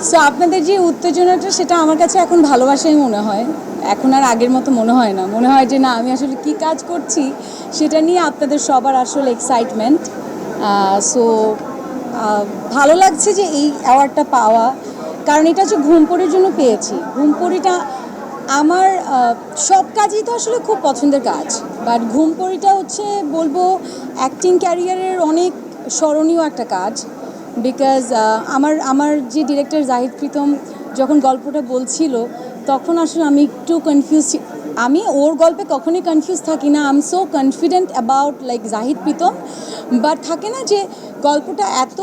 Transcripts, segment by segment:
So আপনাদের যে উত্তেজনাটা সেটা আমার কাছে এখন ভালোবাসাই মনে হয়। এখন আর আগের মতো মনে হয় না, মনে হয় যে না আমি আসলে কি কাজ করছি সেটা নিয়ে আপনাদের সবার আসলে এক্সাইটমেন্ট। সো ভালো লাগছে যে এই অ্যাওয়ার্ডটা পাওয়া, কারণ এটা হচ্ছে ঘুমপড়ির জন্য পেয়েছি। ঘুমপড়িটা আমার সব কাজই তো আসলে খুব পছন্দের কাজ, বাট ঘুমপড়িটা হচ্ছে বলবো অ্যাক্টিং ক্যারিয়ারের অনেক স্মরণীয় একটা কাজ। বিকজ আমার আমার যে ডিরেক্টর জাহিদ প্রীতম যখন গল্পটা বলছিল তখন আসলে আমি একটু কনফিউজ। আমি ওর গল্পে কখনোই কনফিউজ থাকি না, I am so confident about like Jahid Pritam. But থাকে না যে গল্পটা এত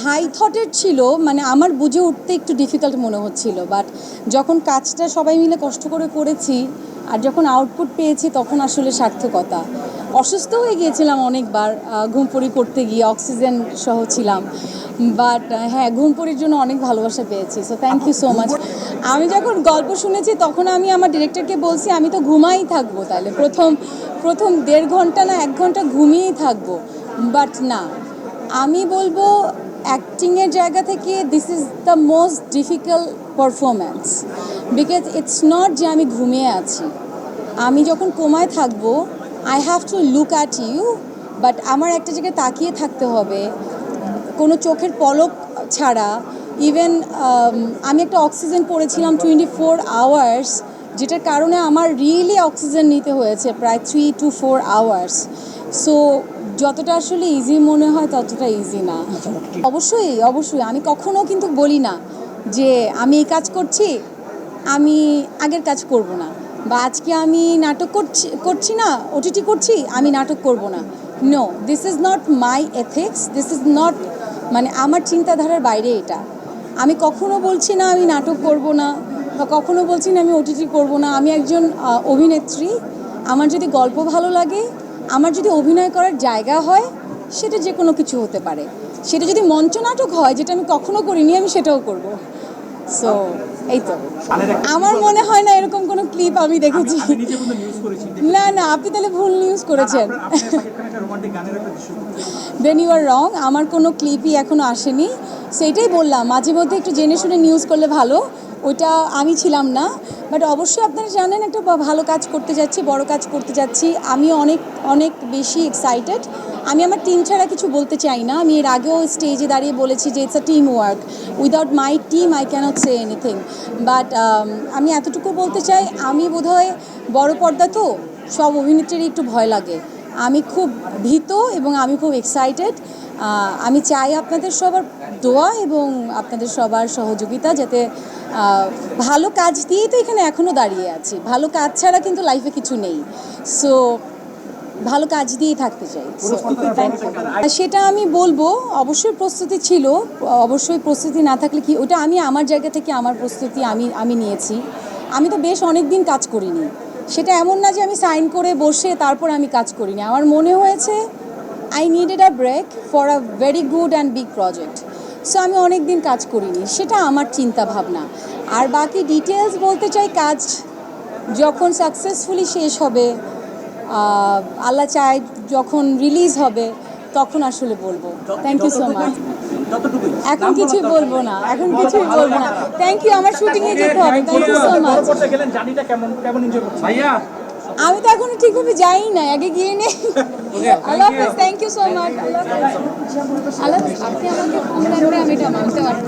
হাই থটের ছিল, মানে আমার বুঝে উঠতে একটু ডিফিকাল্ট মনে হচ্ছিল। বাট যখন কাজটা সবাই মিলে কষ্ট করে করেছি আর যখন আউটপুট পেয়েছি তখন আসলে সার্থকতা। অসুস্থ হয়ে গিয়েছিলাম অনেকবার ঘুমপড়ি করতে গিয়ে, অক্সিজেন সহ ছিলাম। বাট হ্যাঁ, ঘুমপড়ির জন্য অনেক ভালোবাসা পেয়েছি। So thank you so much. আমি যখন গল্প শুনেছি তখন আমি আমার ডিরেক্টরকে বলছি আমি তো ঘুমাই থাকবো, তাহলে প্রথম 1.5 ঘন্টা না 1 ঘন্টা ঘুমিয়েই থাকবো। বাট না, আমি বলবো অ্যাক্টিংয়ের জায়গা থেকে this is the most difficult performance. Because it's not যে আমি ঘুমিয়ে আছি, আমি যখন কোমায় থাকবো I have to look at you, but আমার একটা জায়গায় তাকিয়ে থাকতে হবে কোনো চোখের পলক ছাড়া। ইভেন আমি একটা অক্সিজেন পড়েছিলাম 24 আওয়ার্স, যেটার কারণে আমার রিয়েলি অক্সিজেন নিতে হয়েছে প্রায় 3 to 4 আওয়ার্স। সো যতটা আসলে ইজি মনে হয় ততটা ইজি না। অবশ্যই অবশ্যই, আমি কখনো কিন্তু বলি না যে আমি এই কাজ করছি আমি আগের কাজ করব না, বা আজকে আমি নাটক করছি না ওটিটি করছি আমি নাটক করব না। No, this is not my ethics, this is not, মানে আমার চিন্তাধারার বাইরে এটা। আমি কখনো বলছি না আমি নাটক করব না, বা কখনো বলছি না আমি ওটিটি করব না। আমি একজন অভিনেত্রী, আমার যদি গল্প ভালো লাগে, আমার যদি অভিনয় করার জায়গা হয়, সেটা যে কোনো কিছু হতে পারে। সেটা যদি মঞ্চ নাটক হয়, যেটা আমি কখনো করিনি, আমি সেটাও করব। সো এই তো, আমার মনে হয় না এরকম কোনো ক্লিপ আমি দেখেছি। না না, আপনি তাহলে ভুল নিউজ করেছেন। দেন ইউ আর রং, আমার কোনো ক্লিপই এখনও আসেনি। সেইটাই বললাম, মাঝে মধ্যে একটু জেনে শুনে নিউজ করলে ভালো। ওইটা আমি ছিলাম না। বাট অবশ্যই আপনারা জানেন একটা ভালো কাজ করতে যাচ্ছি, বড় কাজ করতে যাচ্ছি। আমি অনেক অনেক বেশি এক্সাইটেড। আমি আমার টিম ছাড়া কিছু বলতে চাই না। আমি এর আগেও স্টেজে দাঁড়িয়ে বলেছি যে it's a team work, without my team I cannot say anything. But আমি এতটুকু বলতে চাই, আমি বোধহয় বড় পর্দা তো সব অভিনেত্রীরই একটু ভয় লাগে। আমি খুব ভীত এবং আমি খুব এক্সাইটেড। আমি চাই আপনাদের সবার দোয়া এবং আপনাদের সবার সহযোগিতা, যাতে ভালো কাজ দিয়েই তো এখানে এখনও দাঁড়িয়ে আছি। ভালো কাজ ছাড়া কিন্তু লাইফে কিছু নেই। সো ভালো কাজ দিয়েই থাকতে চাই। Thank you. সেটা আমি বলবো অবশ্যই প্রস্তুতি ছিল, অবশ্যই প্রস্তুতি না থাকলে কি, ওটা আমি আমার জায়গা থেকে আমার প্রস্তুতি আমি নিয়েছি। আমি তো বেশ অনেক দিন কাজ করিনি, সেটা এমন না যে আমি সাইন করে বসে তারপর আমি কাজ করিনি। আমার মনে হয়েছে I needed a break for a very good and big project. So আমি অনেক দিন কাজ করিনি, সেটা আমার চিন্তা ভাবনা। আর বাকি ডিটেলস বলতে চাই, কাজ যখন সাকসেসফুলি শেষ হবে, আল্লাহ চায় যখন রিলিজ হবে, তখন আসলে বলবো। Thank you so much. এখন কিছুই বলবো না, এখন কিছুই বলবো না। থ্যাংক ইউ, আমার শুটিংয়ে যেতে হবে। Thank you so much. আমি তো এখনো ঠিকভাবে যাই না, আগে গিয়ে নেই। আল্লাহ হাফেজ, থ্যাংক ইউ সো মাচ। আল্লাহ হাফেজ। আপনি আমাকে ফোন রাখলে আমি এটা মানতে পারবো।